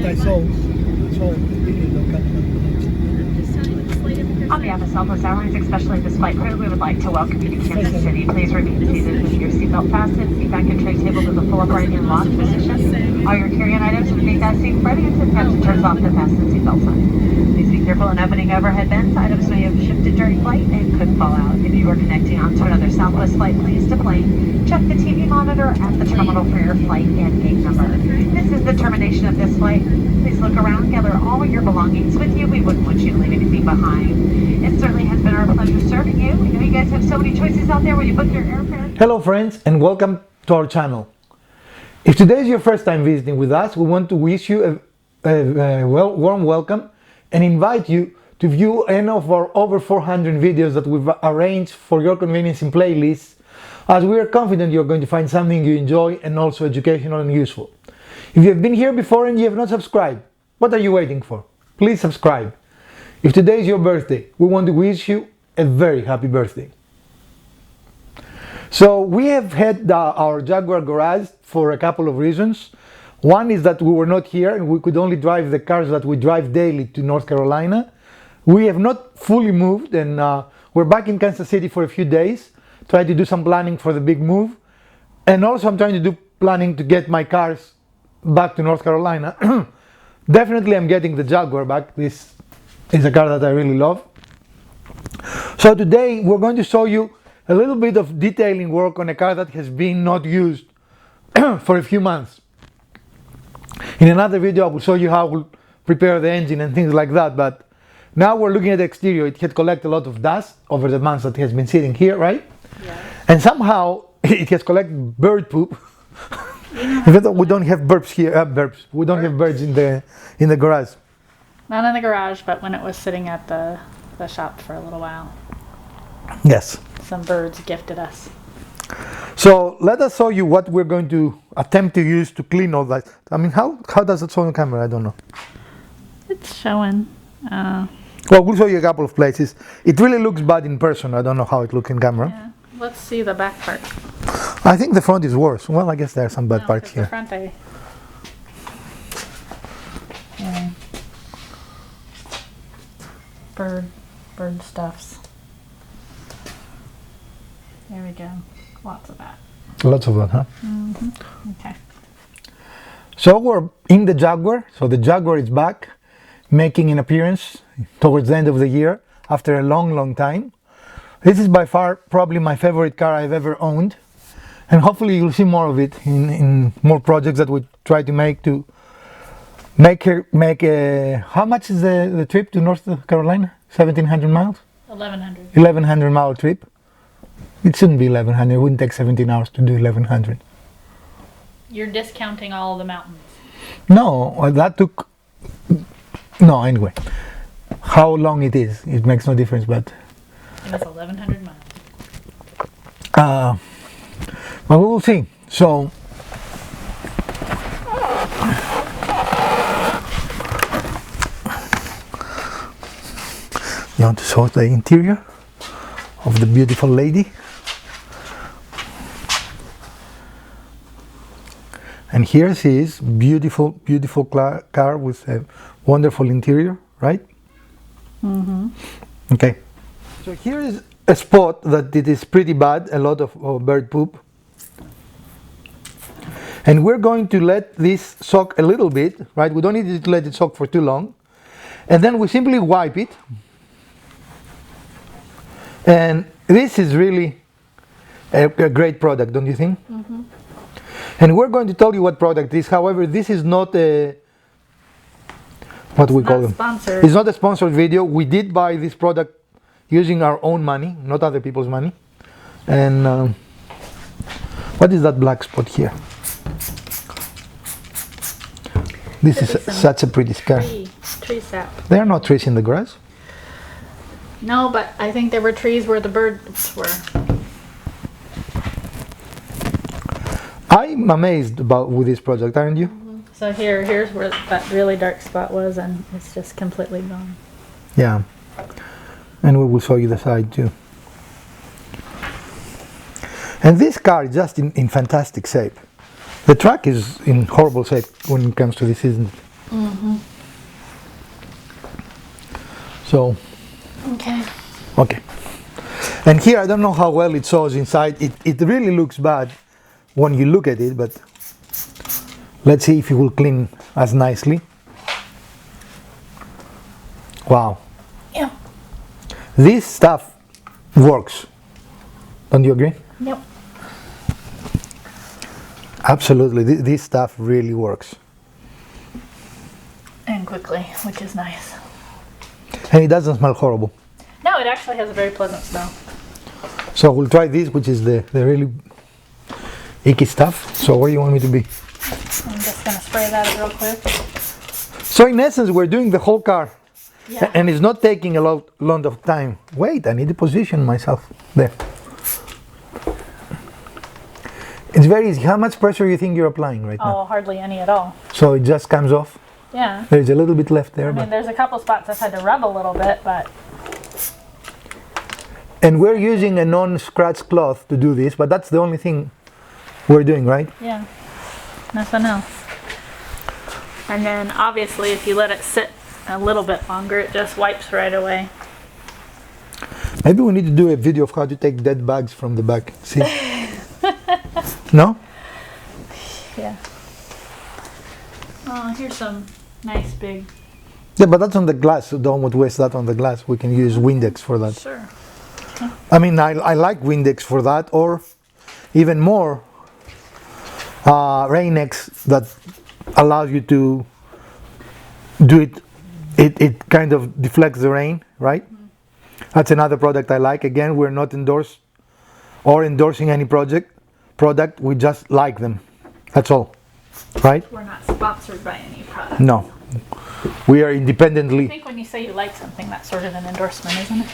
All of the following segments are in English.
I saw really low cut. On behalf of Southwest Airlines, especially this flight crew, we would like to welcome you to Kansas City. Please remain seated with your seatbelt fastened, seat back and tray table to the full upright and locked position. All your carry-on items will make that seat ready until the captain turns off the fasten seatbelt sign. Please be careful in opening overhead bins. Items may have shifted during flight and could fall out. If you are connecting onto another Southwest flight, please deplane. Check the TV monitor at the terminal for your flight and gate number. This is the termination of this flight. Please look around, gather all your belongings with you. We wouldn't want you to leave anything behind. It certainly has been our pleasure serving you. We know you guys have so many choices out there when you book your airfare. Hello friends, and welcome to our channel. If today is your first time visiting with us, we want to wish you a warm welcome and invite you to view any of our over 400 videos that we've arranged for your convenience in playlists, as we are confident you're going to find something you enjoy and also educational and useful. If you have been here before and you have not subscribed, what are you waiting for? Please subscribe. If today is your birthday, we want to wish you a very happy birthday. So we have had our Jaguar garage for a couple of reasons. One is that we were not here and we could only drive the cars that we drive daily to North Carolina. We have not fully moved, and we're back in Kansas City for a few days, try to do some planning for the big move. And also I'm trying to do planning to get my cars back to North Carolina. Definitely I'm getting the Jaguar back. This is a car that I really love. So today we're going to show you a little bit of detailing work on a car that has been not used for a few months. In another video I will show you how we'll prepare the engine and things like that, but now we're looking at the exterior. It had collected a lot of dust over the months that it has been sitting here, right? Yeah. And somehow it has collected bird poop. Even though we don't have burps here, we don't have birds in the garage. Not in the garage, but when it was sitting at the shop for a little while. Yes. Some birds gifted us. So let us show you what we're going to attempt to use to clean all that. I mean, how does it show on camera? I don't know. It's showing. Well, we'll show you a couple of places. It really looks bad in person. I don't know how it looks in camera. Yeah. Let's see the back part. I think the front is worse. Well, I guess there are some bad parts here. The front, yeah. Bird stuffs. There we go. Lots of that. Lots of that, huh? Mm-hmm. Okay. So we're in the Jaguar. So the Jaguar is back, making an appearance towards the end of the year after a long time. This is by far probably my favorite car I've ever owned, and hopefully you'll see more of it in more projects that we try to make how much is the trip to North Carolina? 1,700 miles? 1,100. 1,100 mile trip. It shouldn't be 1,100. It wouldn't take 17 hours to do 1,100. You're discounting all the mountains. No, that took... No, anyway. How long it is, it makes no difference, but... It was 1,100 miles. Well, we will see. So... You want to show the interior of the beautiful lady? And here she is, beautiful car with a wonderful interior, right? Mm-hmm. Okay. So here is a spot that it is pretty bad, a lot of bird poop. And we're going to let this soak a little bit, right? We don't need to let it soak for too long. And then we simply wipe it. And this is really a great product, don't you think? Mm-hmm. And we're going to tell you what product it is. However, this is not a... What we call them? Sponsored. It's not a sponsored video. We did buy this product using our own money, not other people's money. And what is that black spot here? This is such a pretty car. Tree sap. There are no trees in the grass. No, but I think there were trees where the birds were. I'm amazed with this project, aren't you? Mm-hmm. So here's where that really dark spot was, and it's just completely gone. Yeah. And we will show you the side too. And this car is just in fantastic shape. The truck is in horrible shape when it comes to this, isn't it? So, Okay. okay. And here, I don't know how well it shows inside. It really looks bad when you look at it, but let's see if it will clean as nicely. Wow. Yeah. This stuff works. Don't you agree? Yep. Absolutely. This stuff really works. And quickly, which is nice. And it doesn't smell horrible. No, it actually has a very pleasant smell. So we'll try this, which is the really icky stuff. So where do you want me to be? I'm just going to spray that real quick. So in essence, we're doing the whole car. Yeah. And it's not taking a lot of time. Wait, I need to position myself. There. It's very easy. How much pressure do you think you're applying right now? Oh, hardly any at all. So it just comes off. Yeah. There's a little bit left there. I mean, there's a couple spots I've had to rub a little bit, but And we're using a non-scratch cloth to do this, but that's the only thing we're doing, right? yeah, nothing else. And then obviously if you let it sit a little bit longer, it just wipes right away. Maybe we need to do a video of how to take dead bags from the back. See? No? Yeah. Oh, here's some nice big. Yeah, but that's on the glass, so don't waste that on the glass. We can use Windex for that. Sure. I mean, I like Windex for that, or even more, Rain-X that allows you to do it. It kind of deflects the rain, right? That's another product I like. Again, we're not endorsing any product. We just like them. That's all, right? We're not sponsored by any product. No, we are I independently. think when you say you like something, that's sort of an endorsement, isn't it?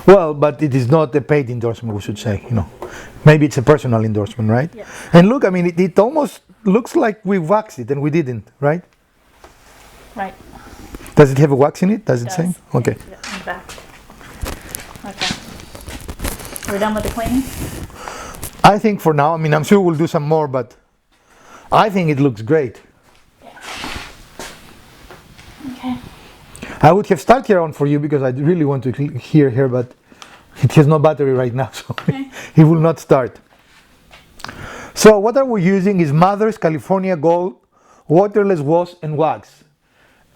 Well, but it is not a paid endorsement, we should say. Maybe it's a personal endorsement, right? Yeah. And look, I mean, it almost looks like we waxed it, and we didn't, right? Right. Does it have a wax in it? Does it say? Does. Okay. Yeah, in fact. Okay. We're done with the cleaning? I think for now, I mean, I'm sure we'll do some more, but I think it looks great. Okay. I would have started here on for you because I really want to hear here, but it has no battery right now, so Okay. it will not start. So what are we using is Mother's California Gold Waterless Wash and Wax.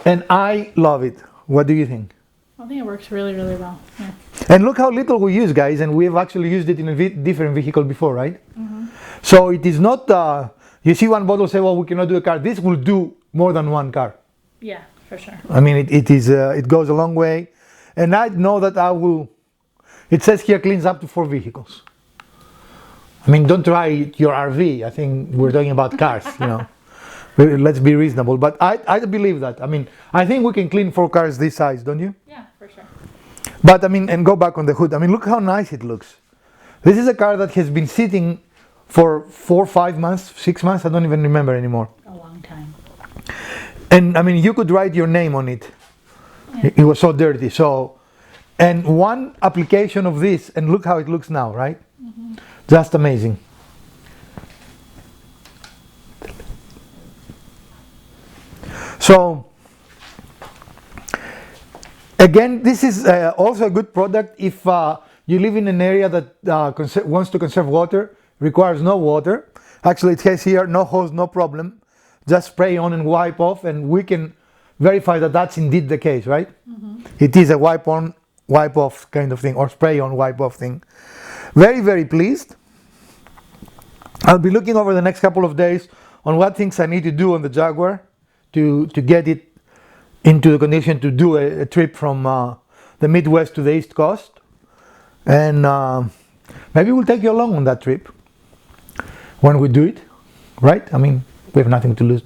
And I love it. What do you think? I think it works really, really well. Yeah. And look how little we use, guys, and we have actually used it in a different vehicle before, right? So it is not, you see one bottle say, well, we cannot do a car. This will do more than one car. Yeah, for sure. I mean, it goes a long way. And I know that I will, it says here cleans up to 4 vehicles. I mean, don't try your RV. I think we're talking about cars, Let's be reasonable. But I believe that. I mean, I think we can clean 4 cars this size, don't you? Yeah, for sure. But I mean, and go back on the hood. I mean, look how nice it looks. This is a car that has been sitting for 4, 5 months, 6 months. I don't even remember anymore. A long time. And I mean, you could write your name on it. Yeah. It was so dirty. So, and one application of this, and look how it looks now, right? Just amazing. So, again, this is also a good product if you live in an area that wants to conserve water, requires no water. Actually, it says here, no hose, no problem. Just spray on and wipe off, and we can verify that that's indeed the case, right? It is a wipe on, wipe off kind of thing, or spray on, wipe off thing. Very, very pleased. I'll be looking over the next couple of days on what things I need to do on the Jaguar to get it into the condition to do a trip from the Midwest to the East Coast. And maybe we'll take you along on that trip when we do it, right? I mean, we have nothing to lose.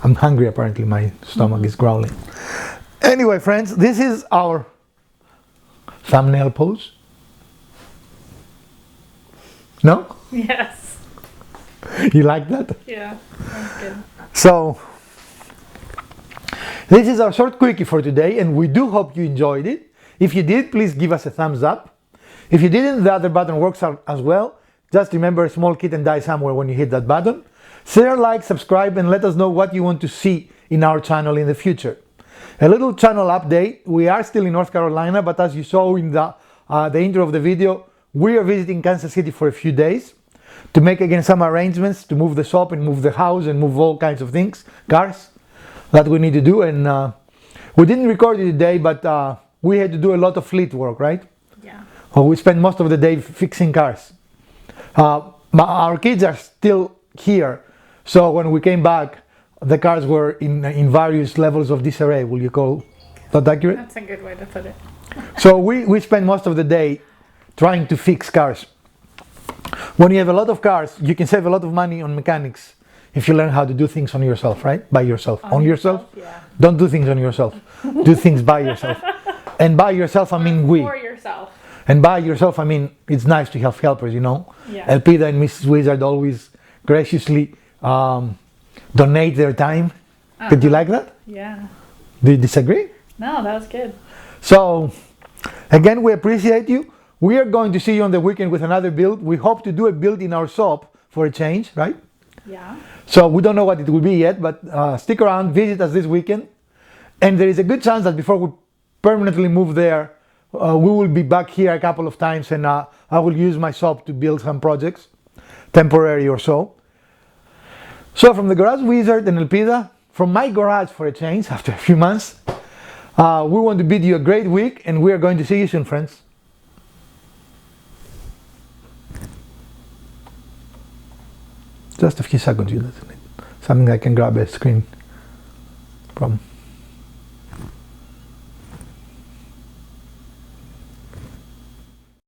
I'm hungry, apparently. My stomach is growling. Anyway, friends, this is our thumbnail pose. No? Yes. You like that? Yeah, that's good. So, this is our short quickie for today, and we do hope you enjoyed it. If you did, please give us a thumbs up. If you didn't, the other button works as well. Just remember, a small kitten dies somewhere when you hit that button. Share, like, subscribe, and let us know what you want to see in our channel in the future. A little channel update. We are still in North Carolina, but as you saw in the intro of the video, we are visiting Kansas City for a few days to make again some arrangements to move the shop and move the house and move all kinds of things, cars that we need to do. And we didn't record it today, but we had to do a lot of fleet work, right? Yeah. Well, we spent most of the day fixing cars. Our kids are still here, so when we came back, the cars were in various levels of disarray. Will you call that accurate? That's a good way to put it. So we spend most of the day trying to fix cars. When you have a lot of cars, you can save a lot of money on mechanics if you learn how to do things on yourself, right? By yourself. On yourself? Yeah. Don't do things on yourself. Do things by yourself. And by yourself, I mean we. For yourself. And by yourself, I mean it's nice to have helpers, you know. Yeah. Elpida and Mrs. Wizard always graciously donate their time. Did you like that? Yeah. Do you disagree? No, that was good. So, again, we appreciate you. We are going to see you on the weekend with another build. We hope to do a build in our shop for a change, right? Yeah. So we don't know what it will be yet, but stick around, visit us this weekend. And there is a good chance that before we permanently move there, we will be back here a couple of times, and I will use my shop to build some projects, temporary or so. So from the Garage Wizard and Elpida, from my garage for a change after a few months, we want to bid you a great week, and we are going to see you soon, friends. Just a few seconds, you something I can grab a screen from.